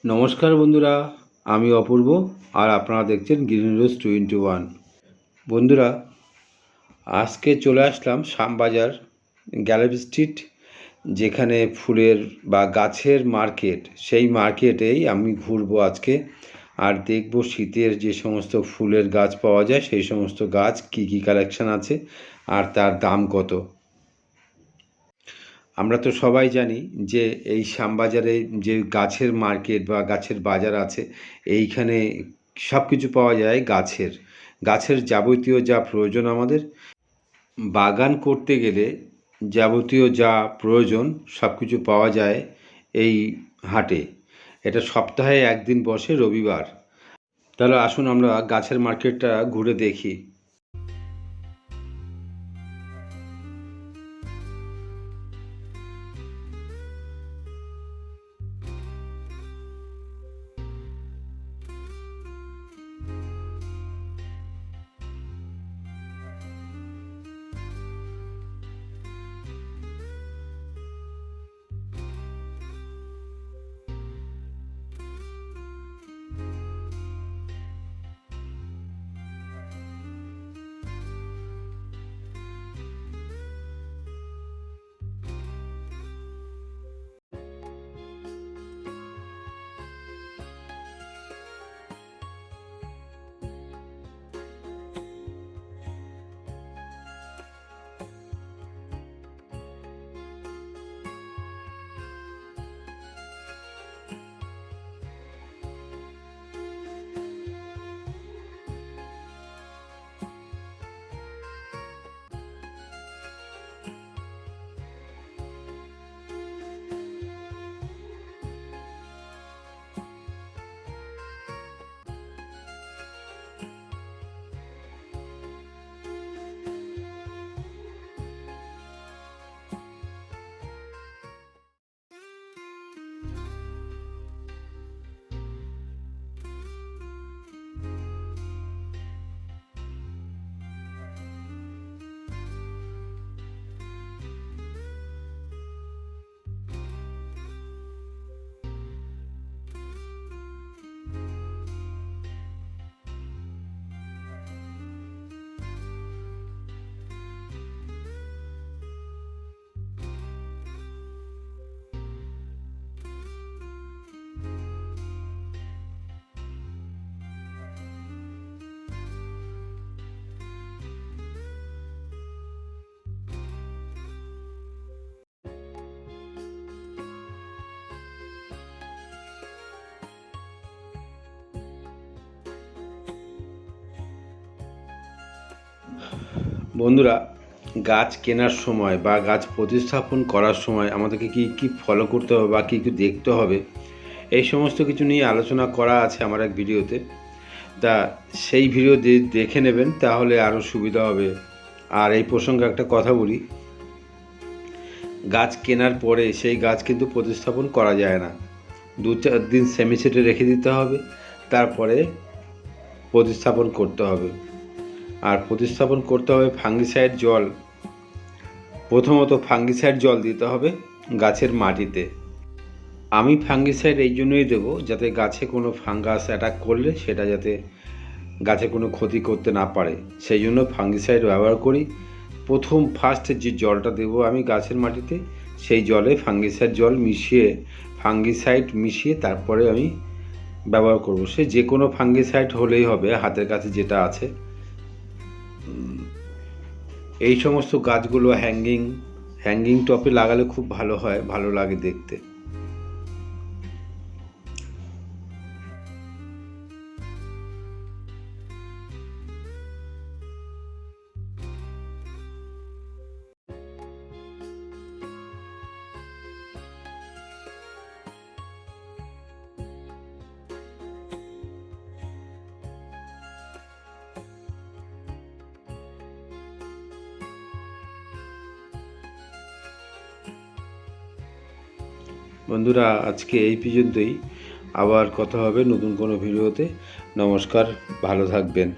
নমস্কার বন্ধুরা, আমি অপূর্ব আর আপনারা দেখছেন গ্রিন রোজ 21। বন্ধুরা, আজকে চলে আসলাম শ্যামবাজার গ্যালারি স্ট্রিট, যেখানে ফুলের বা গাছের মার্কেট। সেই মার্কেটেই আমি ঘুরবো আজকে আর দেখব শীতের যে সমস্ত ফুলের গাছ পাওয়া যায়, সেই সমস্ত গাছ কি কি কালেকশন আছে আর তার দাম কত। আমরা তো সবাই জানি যে এই শ্যামবাজারে যে গাছের মার্কেট বা গাছের বাজার আছে, এইখানে সব কিছু পাওয়া যায় গাছের। গাছের যাবতীয় যা প্রয়োজন আমাদের বাগান করতে গেলে, যাবতীয় যা প্রয়োজন সব কিছু পাওয়া যায় এই হাটে। এটা সপ্তাহে একদিন বসে, রবিবার। তাহলে আসুন আমরা গাছের মার্কেটটা ঘুরে দেখি। বন্ধুরা, গাছ কেনার সময় বা গাছ প্রতিস্থাপন করার সময় আমাদেরকে কি কি ফলো করতে হবে বা কী কী দেখতে হবে, এই সমস্ত কিছু নিয়ে আলোচনা করা আছে আমার এক ভিডিওতে। তা সেই ভিডিও দেখে নেবেন, তাহলে আরও সুবিধা হবে। আর এই প্রসঙ্গে একটা কথা বলি, গাছ কেনার পরে সেই গাছ কিন্তু প্রতিস্থাপন করা যায় না। 2-4 দিন সেমিসেটে রেখে দিতে হবে, তারপরে প্রতিস্থাপন করতে হবে। আর প্রতিস্থাপন করতে হবে ফাঙ্গিসাইড জল। প্রথমত ফাঙ্গিসাইড জল দিতে হবে গাছের মাটিতে। আমি ফাঙ্গিসাইড এই জন্যই দেবো, যাতে গাছে কোনো ফাঙ্গাস অ্যাটাক করলে সেটা যাতে গাছে কোনো ক্ষতি করতে না পারে, সেই জন্য ফাঙ্গিসাইড ব্যবহার করি। ফার্স্ট যে জলটা দেবো আমি গাছের মাটিতে, সেই জলে ফাঙ্গিসাইড মিশিয়ে তারপরে আমি ব্যবহার করব। সে যে কোনো ফাঙ্গিসাইড হলেই হবে, হাতের কাছে যেটা আছে। এই সমস্ত গাছগুলো হ্যাঙ্গিং টপে লাগালে খুব ভালো হয়, ভালো লাগে দেখতে। বন্ধুরা, আজকে এই পর্যন্তই। আবার কথা হবে নতুন কোনো ভিডিওতে। নমস্কার, ভালো থাকবেন।